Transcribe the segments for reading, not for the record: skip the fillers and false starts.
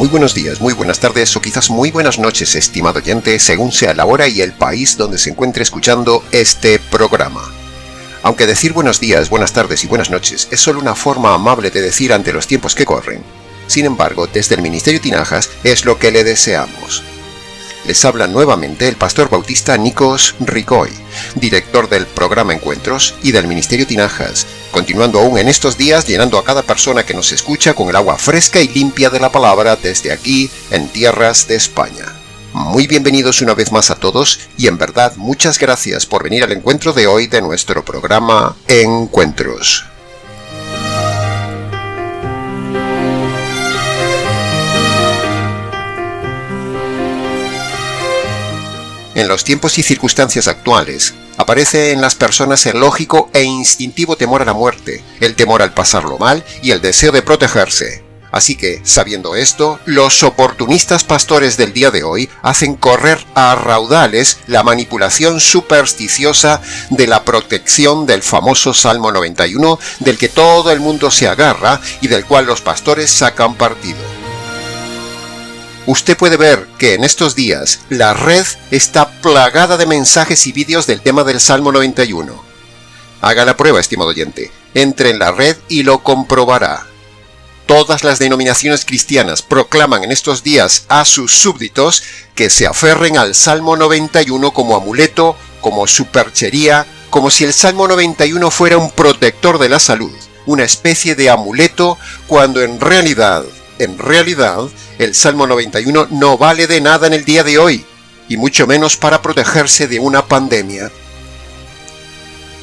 Muy buenos días, muy buenas tardes o quizás muy buenas noches, estimado oyente, según sea la hora y el país donde se encuentre escuchando este programa. Aunque decir buenos días, buenas tardes y buenas noches es solo una forma amable de decir ante los tiempos que corren, sin embargo, desde el Ministerio Tinajas es lo que le deseamos. Les habla nuevamente el pastor bautista Nikos Ricoy, director del programa Encuentros y del Ministerio Tinajas, continuando aún en estos días llenando a cada persona que nos escucha con el agua fresca y limpia de la palabra desde aquí, en tierras de España. Muy bienvenidos una vez más a todos y en verdad muchas gracias por venir al encuentro de hoy de nuestro programa Encuentros. En los tiempos y circunstancias actuales, aparece en las personas el lógico e instintivo temor a la muerte, el temor al pasarlo mal y el deseo de protegerse. Así que, sabiendo esto, los oportunistas pastores del día de hoy hacen correr a raudales la manipulación supersticiosa de la protección del famoso Salmo 91, del que todo el mundo se agarra y del cual los pastores sacan partido. Usted puede ver que en estos días la red está plagada de mensajes y vídeos del tema del Salmo 91. Haga la prueba, estimado oyente. Entre en la red y lo comprobará. Todas las denominaciones cristianas proclaman en estos días a sus súbditos que se aferren al Salmo 91 como amuleto, como superchería, como si el Salmo 91 fuera un protector de la salud, una especie de amuleto, cuando en realidad, el Salmo 91 no vale de nada en el día de hoy, y mucho menos para protegerse de una pandemia.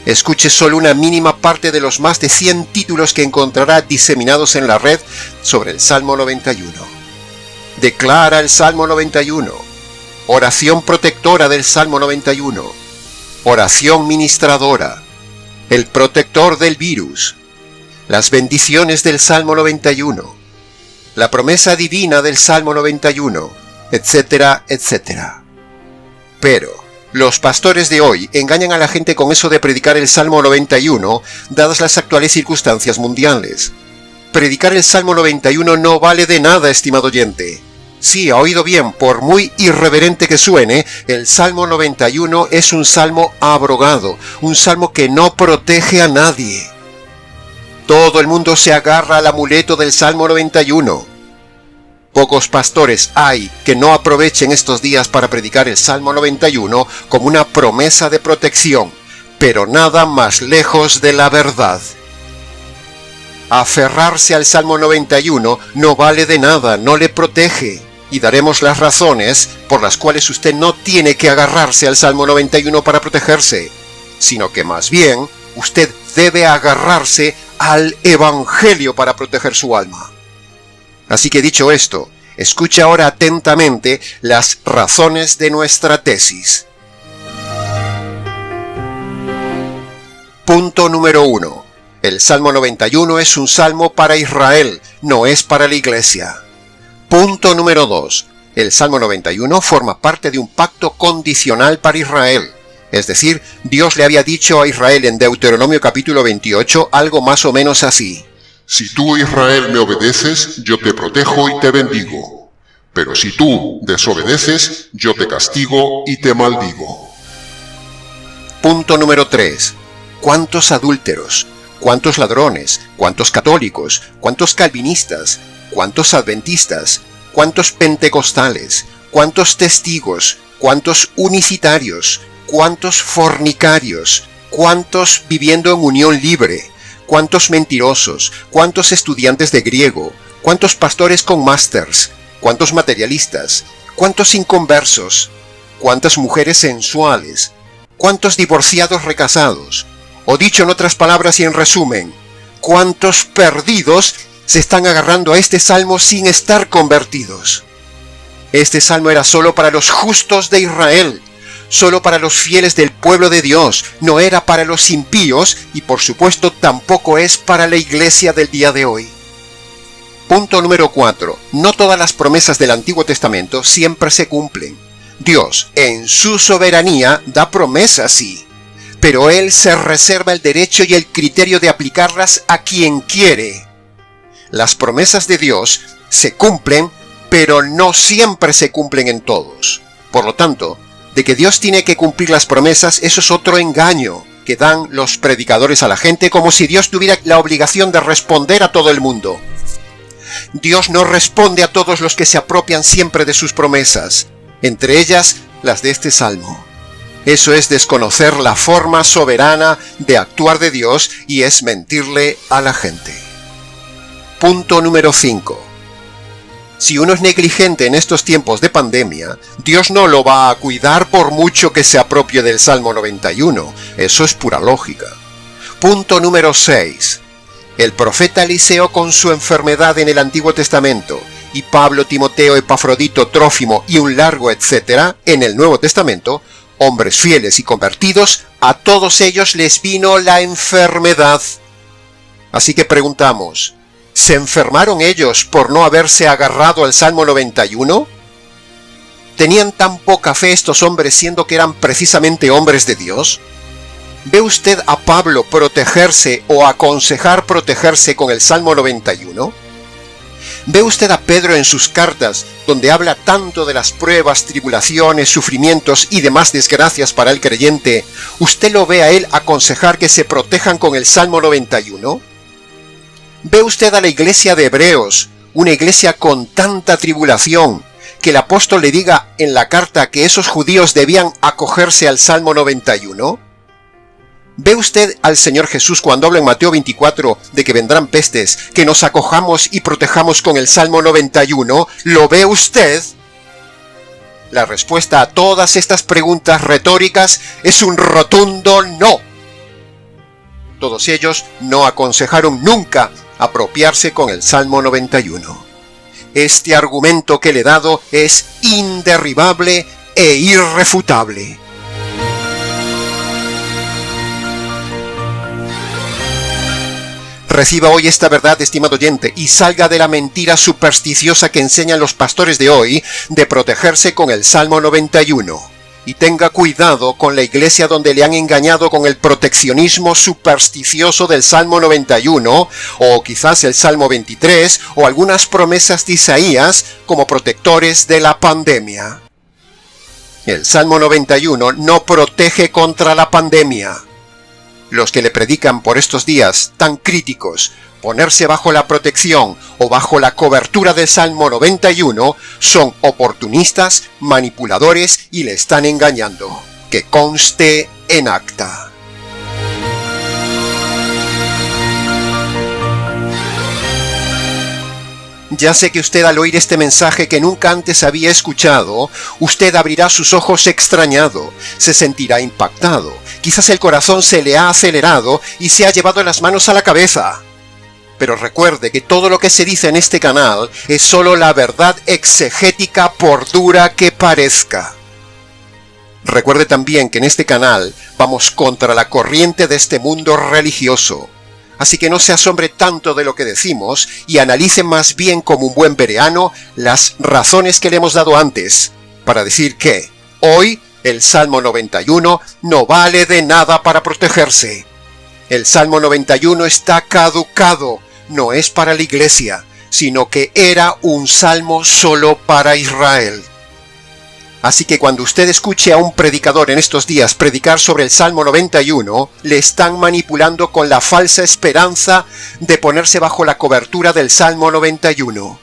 Escuche solo una mínima parte de los más de 100 títulos que encontrará diseminados en la red sobre el Salmo 91. Declara el Salmo 91. Oración protectora del Salmo 91. Oración ministradora. El protector del virus. Las bendiciones del Salmo 91. La promesa divina del Salmo 91, etcétera, etcétera. Pero los pastores de hoy engañan a la gente con eso de predicar el Salmo 91, dadas las actuales circunstancias mundiales. Predicar el Salmo 91 no vale de nada, estimado oyente. Sí, ha oído bien, por muy irreverente que suene, el Salmo 91 es un salmo abrogado, un salmo que no protege a nadie. Todo el mundo se agarra al amuleto del Salmo 91. Pocos pastores hay que no aprovechen estos días para predicar el Salmo 91 como una promesa de protección, pero nada más lejos de la verdad. Aferrarse al Salmo 91 no vale de nada, no le protege, y daremos las razones por las cuales usted no tiene que agarrarse al Salmo 91 para protegerse, sino que más bien usted debe agarrarse al Evangelio para proteger su alma. Así que dicho esto, escuche ahora atentamente las razones de nuestra tesis. Punto número 1. El Salmo 91 es un salmo para Israel, no es para la Iglesia. Punto número 2. El Salmo 91 forma parte de un pacto condicional para Israel. Es decir, Dios le había dicho a Israel en Deuteronomio capítulo 28 algo más o menos así. Si tú, Israel, me obedeces, yo te protejo y te bendigo. Pero si tú desobedeces, yo te castigo y te maldigo. Punto número 3. ¿Cuántos adúlteros? ¿Cuántos ladrones? ¿Cuántos católicos? ¿Cuántos calvinistas? ¿Cuántos adventistas? ¿Cuántos pentecostales? ¿Cuántos testigos? ¿Cuántos unicitarios? ¿Cuántos fornicarios? ¿Cuántos viviendo en unión libre? ¿Cuántos mentirosos? ¿Cuántos estudiantes de griego? ¿Cuántos pastores con másters? ¿Cuántos materialistas? ¿Cuántos inconversos? ¿Cuántas mujeres sensuales? ¿Cuántos divorciados recasados? O dicho en otras palabras y en resumen, ¿cuántos perdidos se están agarrando a este salmo sin estar convertidos? Este salmo era solo para los justos de Israel, solo para los fieles del pueblo de Dios, no era para los impíos y por supuesto tampoco es para la iglesia del día de hoy. Punto número 4. No todas las promesas del Antiguo Testamento siempre se cumplen. Dios, en su soberanía, da promesas, sí, pero Él se reserva el derecho y el criterio de aplicarlas a quien quiere. Las promesas de Dios se cumplen pero no siempre se cumplen en todos. Por lo tanto, de que Dios tiene que cumplir las promesas, eso es otro engaño que dan los predicadores a la gente, como si Dios tuviera la obligación de responder a todo el mundo. Dios no responde a todos los que se apropian siempre de sus promesas, entre ellas las de este salmo. Eso es desconocer la forma soberana de actuar de Dios y es mentirle a la gente. Punto número 5. Si uno es negligente en estos tiempos de pandemia, Dios no lo va a cuidar por mucho que se apropie del Salmo 91. Eso es pura lógica. Punto número 6. El profeta Eliseo con su enfermedad en el Antiguo Testamento y Pablo, Timoteo, Epafrodito, Trófimo y un largo etcétera en el Nuevo Testamento, hombres fieles y convertidos, a todos ellos les vino la enfermedad. Así que preguntamos, ¿se enfermaron ellos por no haberse agarrado al Salmo 91? ¿Tenían tan poca fe estos hombres siendo que eran precisamente hombres de Dios? ¿Ve usted a Pablo protegerse o aconsejar protegerse con el Salmo 91? ¿Ve usted a Pedro en sus cartas, donde habla tanto de las pruebas, tribulaciones, sufrimientos y demás desgracias para el creyente? ¿Usted lo ve a él aconsejar que se protejan con el Salmo 91? ¿Ve usted a la iglesia de Hebreos, una iglesia con tanta tribulación, que el apóstol le diga en la carta que esos judíos debían acogerse al Salmo 91? ¿Ve usted al Señor Jesús cuando habla en Mateo 24 de que vendrán pestes, que nos acojamos y protejamos con el Salmo 91? ¿Lo ve usted? La respuesta a todas estas preguntas retóricas es un rotundo no. Todos ellos no aconsejaron nunca apropiarse con el Salmo 91. Este argumento que le he dado es inderribable e irrefutable. Reciba hoy esta verdad, estimado oyente, y salga de la mentira supersticiosa que enseñan los pastores de hoy de protegerse con el Salmo 91. Y tenga cuidado con la iglesia donde le han engañado con el proteccionismo supersticioso del Salmo 91, o quizás el Salmo 23, o algunas promesas de Isaías como protectores de la pandemia. El Salmo 91 no protege contra la pandemia. Los que le predican por estos días tan críticos ponerse bajo la protección o bajo la cobertura del Salmo 91 son oportunistas, manipuladores y le están engañando. Que conste en acta. Ya sé que usted al oír este mensaje que nunca antes había escuchado, usted abrirá sus ojos extrañado, se sentirá impactado, quizás el corazón se le ha acelerado y se ha llevado las manos a la cabeza. Pero recuerde que todo lo que se dice en este canal es solo la verdad exegética por dura que parezca. Recuerde también que en este canal vamos contra la corriente de este mundo religioso. Así que no se asombre tanto de lo que decimos y analice más bien como un buen bereano las razones que le hemos dado antes para decir que hoy el Salmo 91 no vale de nada para protegerse. El Salmo 91 está caducado, no es para la iglesia, sino que era un salmo solo para Israel. Así que cuando usted escuche a un predicador en estos días predicar sobre el Salmo 91, le están manipulando con la falsa esperanza de ponerse bajo la cobertura del Salmo 91.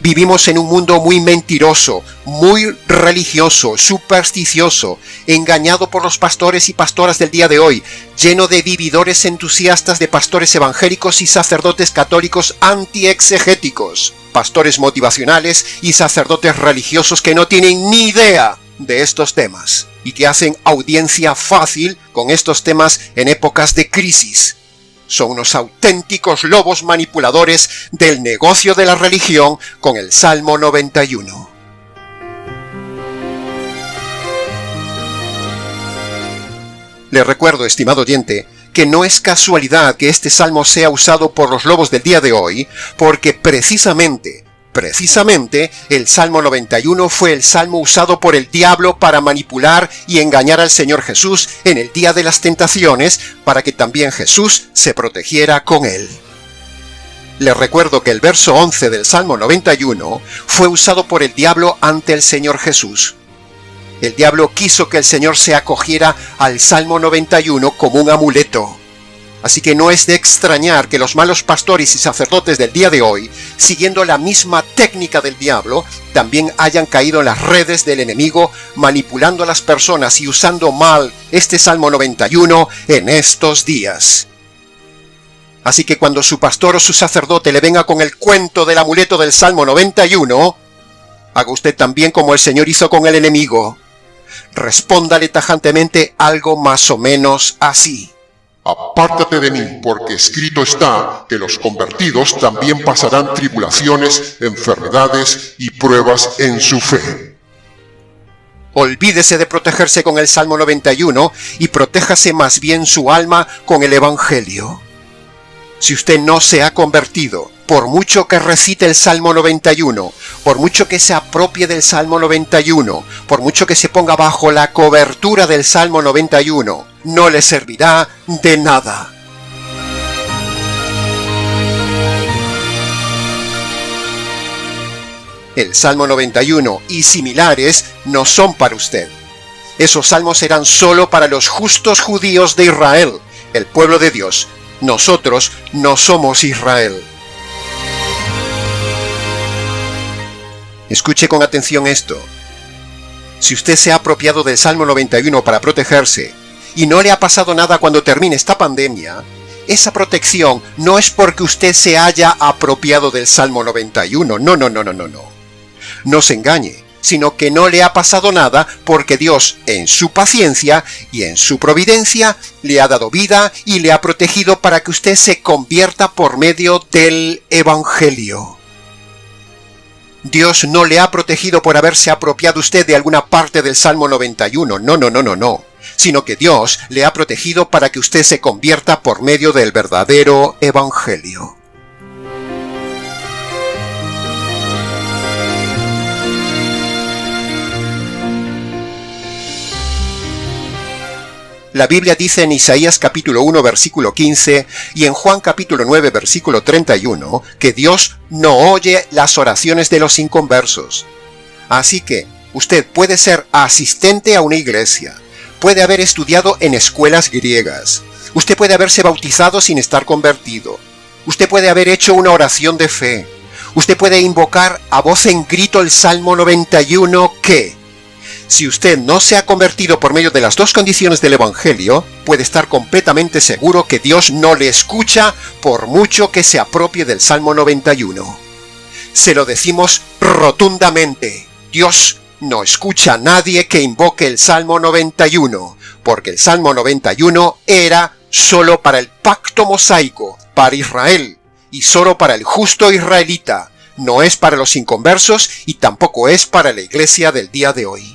Vivimos en un mundo muy mentiroso, muy religioso, supersticioso, engañado por los pastores y pastoras del día de hoy, lleno de vividores entusiastas de pastores evangélicos y sacerdotes católicos antiexegéticos, pastores motivacionales y sacerdotes religiosos que no tienen ni idea de estos temas y que hacen audiencia fácil con estos temas en épocas de crisis. Son unos auténticos lobos manipuladores del negocio de la religión con el Salmo 91. Le recuerdo, estimado oyente, que no es casualidad que este salmo sea usado por los lobos del día de hoy, porque precisamente el Salmo 91 fue el salmo usado por el diablo para manipular y engañar al Señor Jesús en el día de las tentaciones, para que también Jesús se protegiera con él. Les recuerdo que el verso 11 del Salmo 91 fue usado por el diablo ante el Señor Jesús. El diablo quiso que el Señor se acogiera al Salmo 91 como un amuleto. Así que no es de extrañar que los malos pastores y sacerdotes del día de hoy, siguiendo la misma técnica del diablo, también hayan caído en las redes del enemigo, manipulando a las personas y usando mal este Salmo 91 en estos días. Así que cuando su pastor o su sacerdote le venga con el cuento del amuleto del Salmo 91, haga usted también como el Señor hizo con el enemigo. Respóndale tajantemente algo más o menos así: apártate de mí, porque escrito está que los convertidos también pasarán tribulaciones, enfermedades y pruebas en su fe. Olvídese de protegerse con el Salmo 91 y protéjase más bien su alma con el Evangelio. Si usted no se ha convertido, por mucho que recite el Salmo 91, por mucho que se apropie del Salmo 91, por mucho que se ponga bajo la cobertura del Salmo 91, no le servirá de nada. El Salmo 91 y similares no son para usted. Esos salmos eran solo para los justos judíos de Israel, el pueblo de Dios. Nosotros no somos Israel. Escuche con atención esto. Si usted se ha apropiado del Salmo 91 para protegerse y no le ha pasado nada cuando termine esta pandemia, esa protección no es porque usted se haya apropiado del Salmo 91. No. No se engañe, sino que no le ha pasado nada porque Dios, en su paciencia y en su providencia, le ha dado vida y le ha protegido para que usted se convierta por medio del Evangelio. Dios no le ha protegido por haberse apropiado usted de alguna parte del Salmo 91, no, sino que Dios le ha protegido para que usted se convierta por medio del verdadero Evangelio. La Biblia dice en Isaías capítulo 1 versículo 15 y en Juan capítulo 9 versículo 31 que Dios no oye las oraciones de los inconversos. Así que usted puede ser asistente a una iglesia, puede haber estudiado en escuelas griegas, usted puede haberse bautizado sin estar convertido, usted puede haber hecho una oración de fe, usted puede invocar a voz en grito el Salmo 91 que, si usted no se ha convertido por medio de las dos condiciones del Evangelio, puede estar completamente seguro que Dios no le escucha por mucho que se apropie del Salmo 91. Se lo decimos rotundamente: Dios no escucha a nadie que invoque el Salmo 91, porque el Salmo 91 era solo para el pacto mosaico, para Israel, y solo para el justo israelita. No es para los inconversos y tampoco es para la iglesia del día de hoy.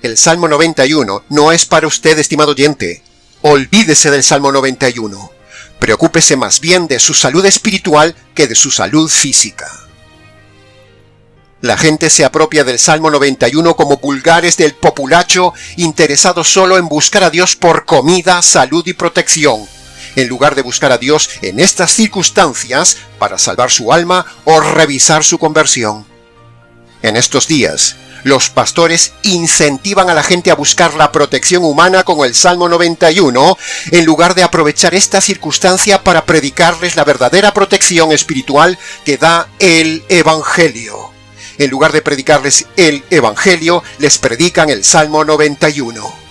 El Salmo 91 no es para usted, estimado oyente. Olvídese del Salmo 91. Preocúpese más bien de su salud espiritual que de su salud física. La gente se apropia del Salmo 91 como vulgares del populacho interesados solo en buscar a Dios por comida, salud y protección, en lugar de buscar a Dios en estas circunstancias para salvar su alma o revisar su conversión. En estos días, los pastores incentivan a la gente a buscar la protección humana con el Salmo 91, en lugar de aprovechar esta circunstancia para predicarles la verdadera protección espiritual que da el Evangelio. En lugar de predicarles el Evangelio, les predican el Salmo 91.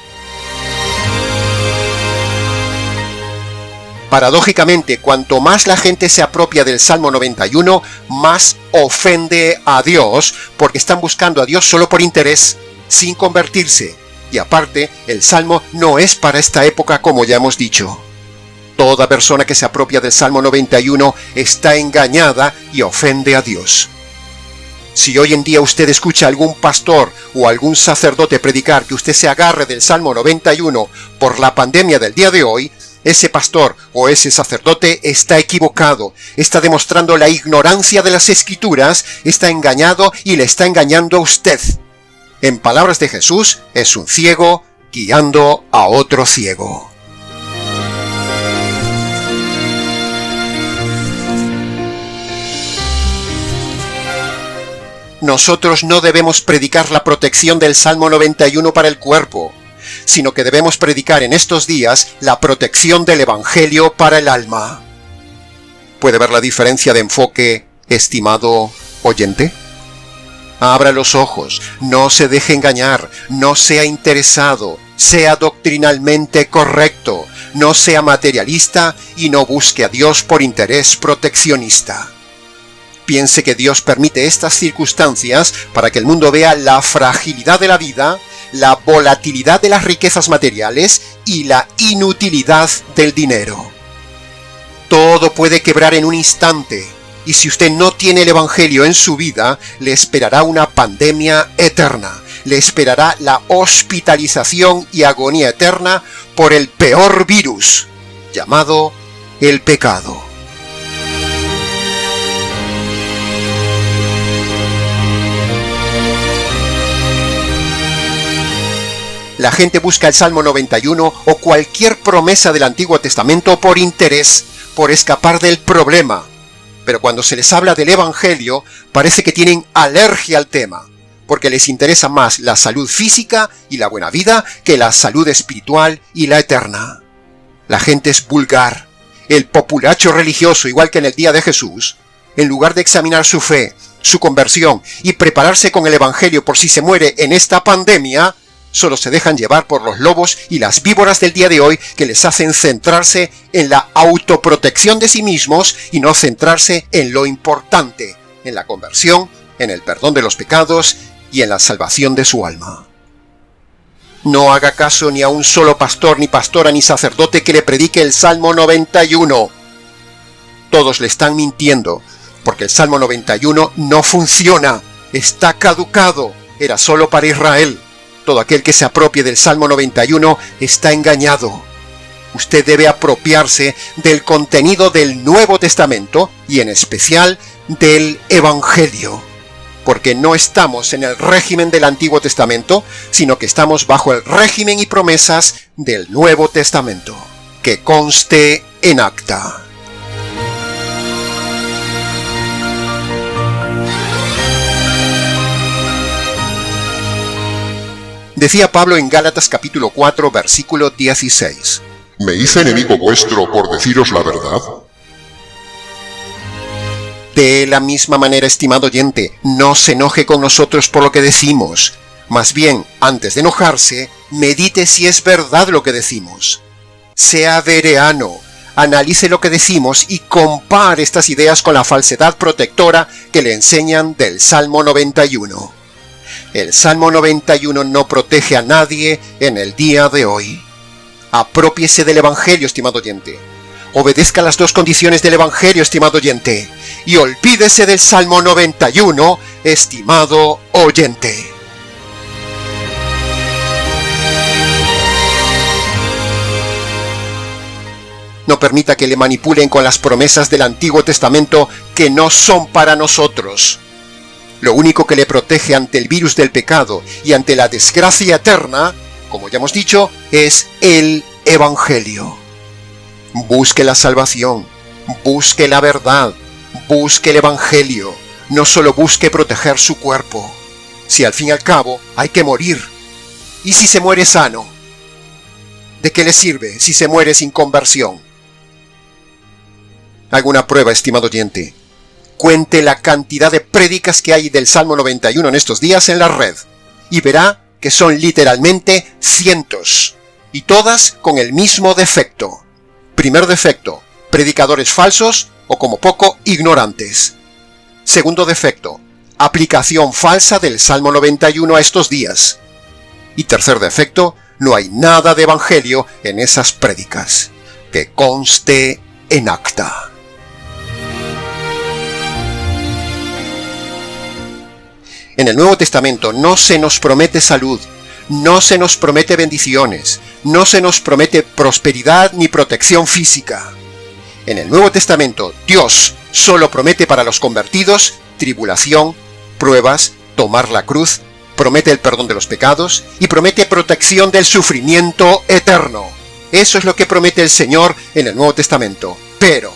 Paradójicamente, cuanto más la gente se apropia del Salmo 91, más ofende a Dios, porque están buscando a Dios solo por interés, sin convertirse. Y aparte, el Salmo no es para esta época, como ya hemos dicho. Toda persona que se apropia del Salmo 91 está engañada y ofende a Dios. Si hoy en día usted escucha a algún pastor o algún sacerdote predicar que usted se agarre del Salmo 91 por la pandemia del día de hoy, ese pastor o ese sacerdote está equivocado, está demostrando la ignorancia de las Escrituras, está engañado y le está engañando a usted. En palabras de Jesús, es un ciego guiando a otro ciego. nosotros no debemos predicar la protección del Salmo 91 para el cuerpo, sino que debemos predicar en estos días la protección del Evangelio para el alma. ¿Puede ver la diferencia de enfoque, estimado oyente? Abra los ojos, no se deje engañar, no sea interesado, sea doctrinalmente correcto, no sea materialista y no busque a Dios por interés proteccionista. Piense que Dios permite estas circunstancias para que el mundo vea la fragilidad de la vida, la volatilidad de las riquezas materiales y la inutilidad del dinero. Todo puede quebrar en un instante, y si usted no tiene el Evangelio en su vida, le esperará una pandemia eterna, le esperará la hospitalización y agonía eterna por el peor virus, llamado el pecado. La gente busca el Salmo 91 o cualquier promesa del Antiguo Testamento por interés, por escapar del problema. Pero cuando se les habla del Evangelio, parece que tienen alergia al tema, porque les interesa más la salud física y la buena vida que la salud espiritual y la eterna. La gente es vulgar. El populacho religioso, igual que en el día de Jesús, en lugar de examinar su fe, su conversión y prepararse con el Evangelio por si se muere en esta pandemia, solo se dejan llevar por los lobos y las víboras del día de hoy que les hacen centrarse en la autoprotección de sí mismos y no centrarse en lo importante, en la conversión, en el perdón de los pecados y en la salvación de su alma. No haga caso ni a un solo pastor, ni pastora, ni sacerdote que le predique el Salmo 91. Todos le están mintiendo, porque el Salmo 91 no funciona, está caducado, era solo para Israel. Todo aquel que se apropie del Salmo 91 está engañado. Usted debe apropiarse del contenido del Nuevo Testamento y en especial del Evangelio, porque no estamos en el régimen del Antiguo Testamento, sino que estamos bajo el régimen y promesas del Nuevo Testamento. Que conste en acta. Decía Pablo en Gálatas capítulo 4, versículo 16. ¿Me hice enemigo vuestro por deciros la verdad? De la misma manera, estimado oyente, no se enoje con nosotros por lo que decimos. Más bien, antes de enojarse, medite si es verdad lo que decimos. Sea bereano, analice lo que decimos y compare estas ideas con la falsedad protectora que le enseñan del Salmo 91. El Salmo 91 no protege a nadie en el día de hoy. Aprópiese del Evangelio, estimado oyente. Obedezca las dos condiciones del Evangelio, estimado oyente. Y olvídese del Salmo 91, estimado oyente. No permita que le manipulen con las promesas del Antiguo Testamento que no son para nosotros. Lo único que le protege ante el virus del pecado y ante la desgracia eterna, como ya hemos dicho, es el Evangelio. Busque la salvación, busque la verdad, busque el Evangelio. No solo busque proteger su cuerpo. Si al fin y al cabo hay que morir. ¿Y si se muere sano? ¿De qué le sirve si se muere sin conversión? Haga una prueba, estimado oyente. Cuente la cantidad de prédicas que hay del Salmo 91 en estos días en la red, y verá que son literalmente cientos, y todas con el mismo defecto. Primer defecto, predicadores falsos o como poco ignorantes. Segundo defecto, aplicación falsa del Salmo 91 a estos días. Y tercer defecto, no hay nada de evangelio en esas prédicas. Que conste en acta. En el Nuevo Testamento no se nos promete salud, no se nos promete bendiciones, no se nos promete prosperidad ni protección física. En el Nuevo Testamento, Dios solo promete para los convertidos tribulación, pruebas, tomar la cruz, promete el perdón de los pecados y promete protección del sufrimiento eterno. Eso es lo que promete el Señor en el Nuevo Testamento, pero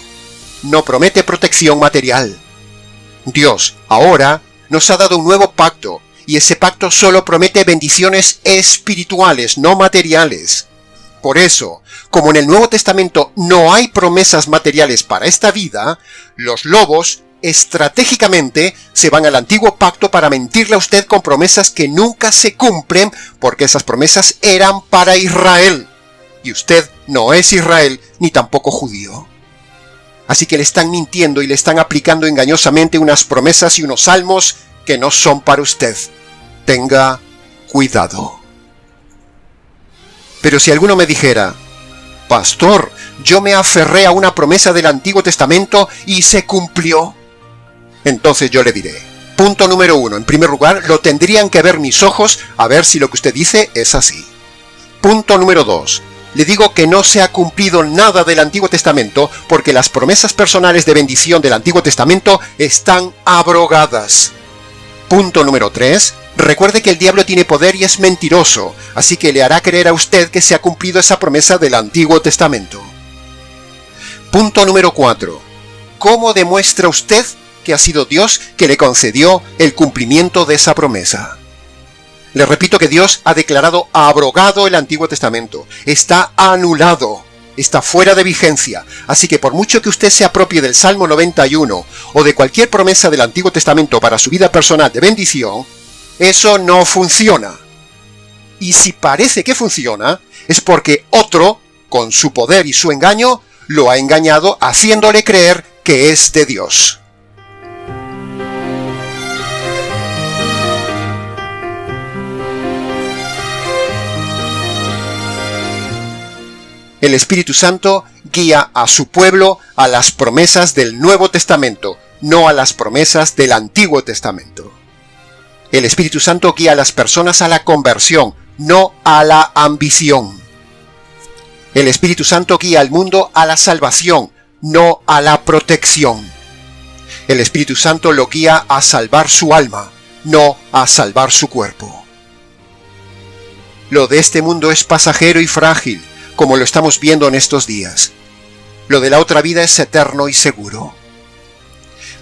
no promete protección material. Dios ahora nos ha dado un nuevo pacto, y ese pacto solo promete bendiciones espirituales, no materiales. Por eso, como en el Nuevo Testamento no hay promesas materiales para esta vida, los lobos estratégicamente se van al antiguo pacto para mentirle a usted con promesas que nunca se cumplen, porque esas promesas eran para Israel. Y usted no es Israel ni tampoco judío. Así que le están mintiendo y le están aplicando engañosamente unas promesas y unos salmos que no son para usted. Tenga cuidado. Pero si alguno me dijera: pastor, yo me aferré a una promesa del Antiguo Testamento y se cumplió, entonces yo le diré: punto número 1, en primer lugar, lo tendrían que ver mis ojos a ver si lo que usted dice es así. Punto número 2, le digo que no se ha cumplido nada del Antiguo Testamento porque las promesas personales de bendición del Antiguo Testamento están abrogadas. Punto número 3, recuerde que el diablo tiene poder y es mentiroso, así que le hará creer a usted que se ha cumplido esa promesa del Antiguo Testamento. Punto número 4, ¿cómo demuestra usted que ha sido Dios que le concedió el cumplimiento de esa promesa? Le repito que Dios ha declarado abrogado el Antiguo Testamento. Está anulado. Está fuera de vigencia. Así que por mucho que usted se apropie del Salmo 91 o de cualquier promesa del Antiguo Testamento para su vida personal de bendición, eso no funciona. Y si parece que funciona, es porque otro, con su poder y su engaño, lo ha engañado haciéndole creer que es de Dios. El Espíritu Santo guía a su pueblo a las promesas del Nuevo Testamento, no a las promesas del Antiguo Testamento. El Espíritu Santo guía a las personas a la conversión, no a la ambición. El Espíritu Santo guía al mundo a la salvación, no a la protección. El Espíritu Santo lo guía a salvar su alma, no a salvar su cuerpo. Lo de este mundo es pasajero y frágil, como lo estamos viendo en estos días. Lo de la otra vida es eterno y seguro.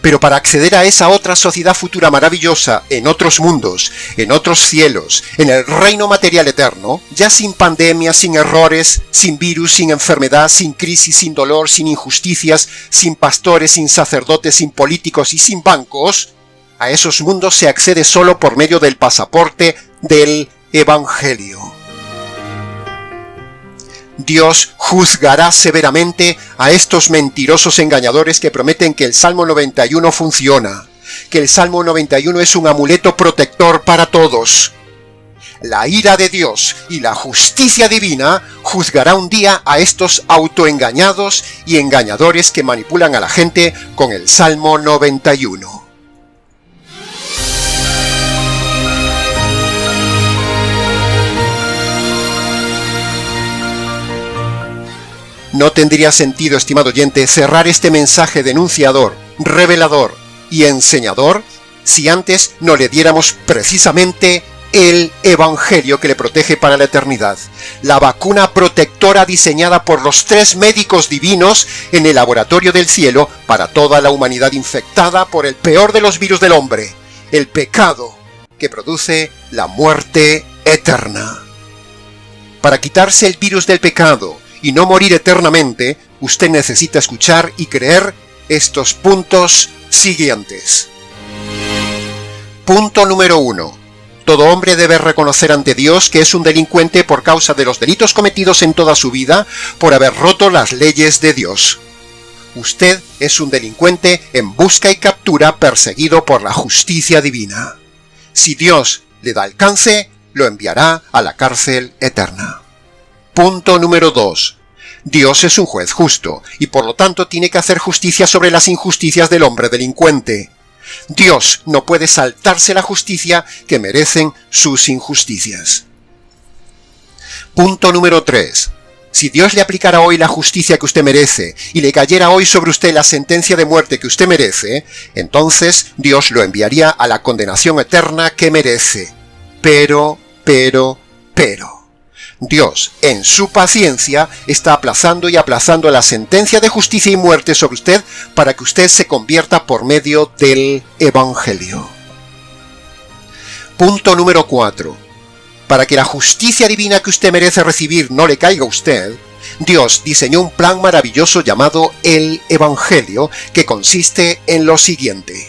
Pero para acceder a esa otra sociedad futura maravillosa, en otros mundos, en otros cielos, en el reino material eterno, ya sin pandemias, sin errores, sin virus, sin enfermedad, sin crisis, sin dolor, sin injusticias, sin pastores, sin sacerdotes, sin políticos y sin bancos, a esos mundos se accede solo por medio del pasaporte del Evangelio. Dios juzgará severamente a estos mentirosos engañadores que prometen que el Salmo 91 funciona, que el Salmo 91 es un amuleto protector para todos. La ira de Dios y la justicia divina juzgará un día a estos autoengañados y engañadores que manipulan a la gente con el Salmo 91. No tendría sentido, estimado oyente, cerrar este mensaje denunciador, revelador y enseñador si antes no le diéramos precisamente el Evangelio que le protege para la eternidad, la vacuna protectora diseñada por los 3 médicos divinos en el laboratorio del cielo para toda la humanidad infectada por el peor de los virus del hombre, el pecado, que produce la muerte eterna. Para quitarse el virus del pecado y no morir eternamente, usted necesita escuchar y creer estos puntos siguientes. Punto número 1. Todo hombre debe reconocer ante Dios que es un delincuente por causa de los delitos cometidos en toda su vida por haber roto las leyes de Dios. Usted es un delincuente en busca y captura perseguido por la justicia divina. Si Dios le da alcance, lo enviará a la cárcel eterna. Punto número 2. Dios es un juez justo, y por lo tanto tiene que hacer justicia sobre las injusticias del hombre delincuente. Dios no puede saltarse la justicia que merecen sus injusticias. Punto número 3. Si Dios le aplicara hoy la justicia que usted merece, y le cayera hoy sobre usted la sentencia de muerte que usted merece, entonces Dios lo enviaría a la condenación eterna que merece. Pero, Dios, en su paciencia, está aplazando y aplazando la sentencia de justicia y muerte sobre usted para que usted se convierta por medio del Evangelio. Punto número 4. Para que la justicia divina que usted merece recibir no le caiga a usted, Dios diseñó un plan maravilloso llamado el Evangelio, que consiste en lo siguiente.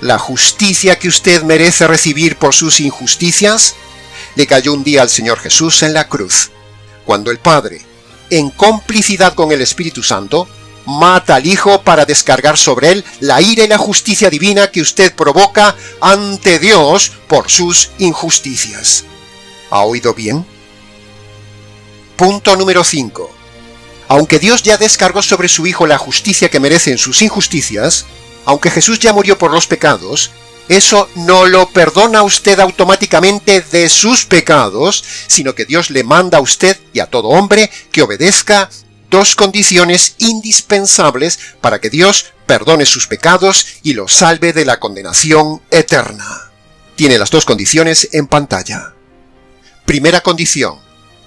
La justicia que usted merece recibir por sus injusticias le cayó un día al Señor Jesús en la cruz, cuando el Padre, en complicidad con el Espíritu Santo, mata al Hijo para descargar sobre él la ira y la justicia divina que usted provoca ante Dios por sus injusticias. ¿Ha oído bien? Punto número 5. Aunque Dios ya descargó sobre su Hijo la justicia que merecen sus injusticias, aunque Jesús ya murió por los pecados, eso no lo perdona a usted automáticamente de sus pecados, sino que Dios le manda a usted y a todo hombre que obedezca dos condiciones indispensables para que Dios perdone sus pecados y los salve de la condenación eterna. Tiene las dos condiciones en pantalla. Primera condición.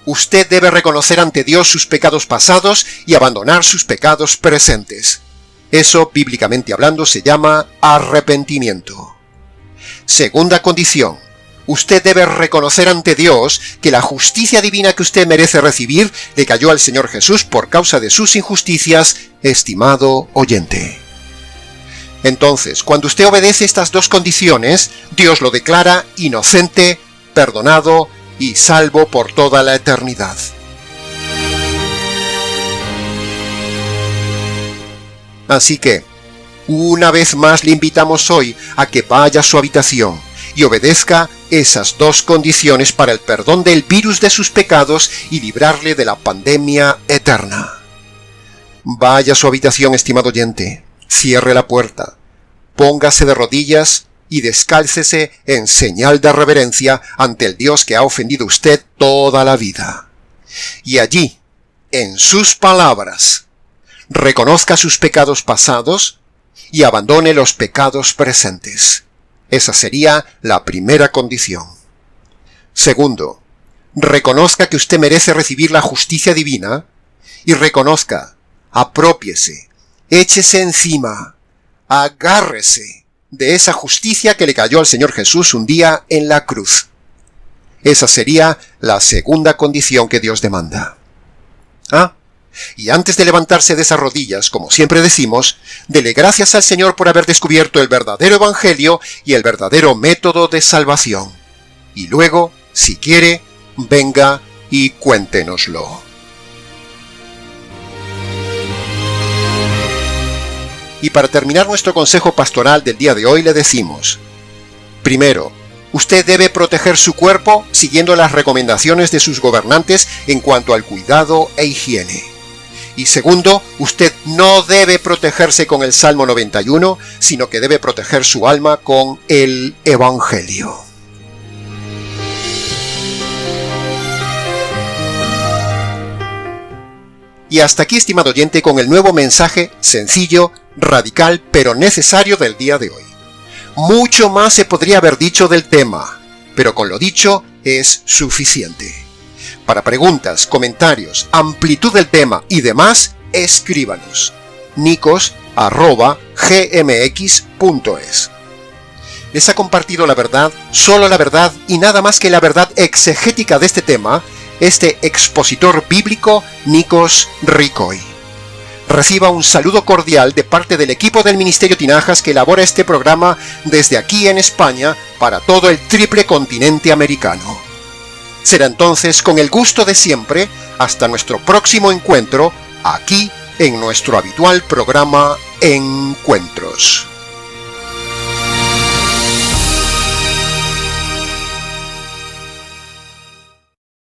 Usted debe reconocer ante Dios sus pecados pasados y abandonar sus pecados presentes. Eso, bíblicamente hablando, se llama arrepentimiento. Segunda condición. Usted debe reconocer ante Dios que la justicia divina que usted merece recibir le cayó al Señor Jesús por causa de sus injusticias, estimado oyente. Entonces, cuando usted obedece estas dos condiciones, Dios lo declara inocente, perdonado y salvo por toda la eternidad. Así que, una vez más le invitamos hoy a que vaya a su habitación y obedezca esas dos condiciones para el perdón del virus de sus pecados y librarle de la pandemia eterna. Vaya a su habitación, estimado oyente, cierre la puerta, póngase de rodillas y descálcese en señal de reverencia ante el Dios que ha ofendido a usted toda la vida. Y allí, en sus palabras, reconozca sus pecados pasados y abandone los pecados presentes. Esa sería la primera condición. Segundo, reconozca que usted merece recibir la justicia divina y reconozca, aprópiese, échese encima, agárrese de esa justicia que le cayó al Señor Jesús un día en la cruz. Esa sería la segunda condición que Dios demanda. Y antes de levantarse de esas rodillas, como siempre decimos, dele gracias al Señor por haber descubierto el verdadero Evangelio y el verdadero método de salvación. Y luego, si quiere, venga y cuéntenoslo. Y para terminar nuestro consejo pastoral del día de hoy le decimos: primero, usted debe proteger su cuerpo siguiendo las recomendaciones de sus gobernantes en cuanto al cuidado e higiene. Y segundo, usted no debe protegerse con el Salmo 91, sino que debe proteger su alma con el Evangelio. Y hasta aquí, estimado oyente, con el nuevo mensaje sencillo, radical, pero necesario del día de hoy. Mucho más se podría haber dicho del tema, pero con lo dicho es suficiente. Para preguntas, comentarios, amplitud del tema y demás, escríbanos. nicos@gmx.es. Les ha compartido la verdad, solo la verdad y nada más que la verdad exegética de este tema, este expositor bíblico Nikos Ricoy. Reciba un saludo cordial de parte del equipo del Ministerio Tinajas que elabora este programa desde aquí en España para todo el triple continente americano. Será entonces con el gusto de siempre hasta nuestro próximo encuentro aquí en nuestro habitual programa Encuentros.